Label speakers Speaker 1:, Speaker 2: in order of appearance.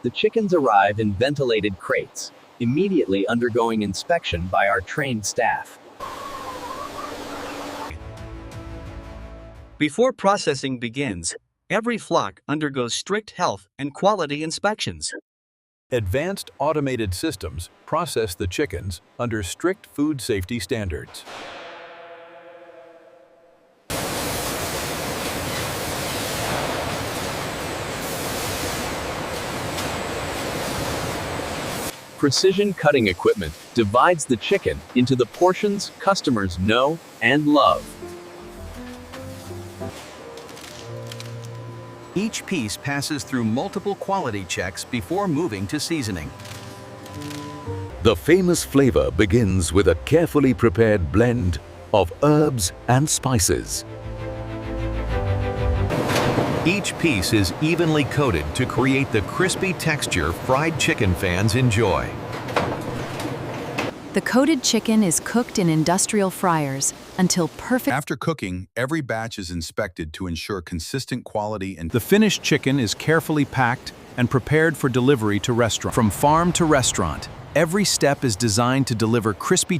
Speaker 1: The chickens arrive in ventilated crates, immediately undergoing inspection by our trained staff.
Speaker 2: Before processing begins, every flock undergoes strict health and quality inspections.
Speaker 3: Advanced automated systems process the chickens under strict food safety standards.
Speaker 1: Precision cutting equipment divides the chicken into the portions customers know and love.
Speaker 4: Each piece passes through multiple quality checks before moving to seasoning.
Speaker 5: The famous flavor begins with a carefully prepared blend of herbs and spices.
Speaker 4: Each piece is evenly coated to create the crispy texture fried chicken fans enjoy.
Speaker 6: The coated chicken is cooked in industrial fryers until perfect.
Speaker 7: After cooking, every batch is inspected to ensure consistent quality and
Speaker 8: the finished chicken is carefully packed and prepared for delivery to restaurant. From farm to restaurant, every step is designed to deliver crispy chicken.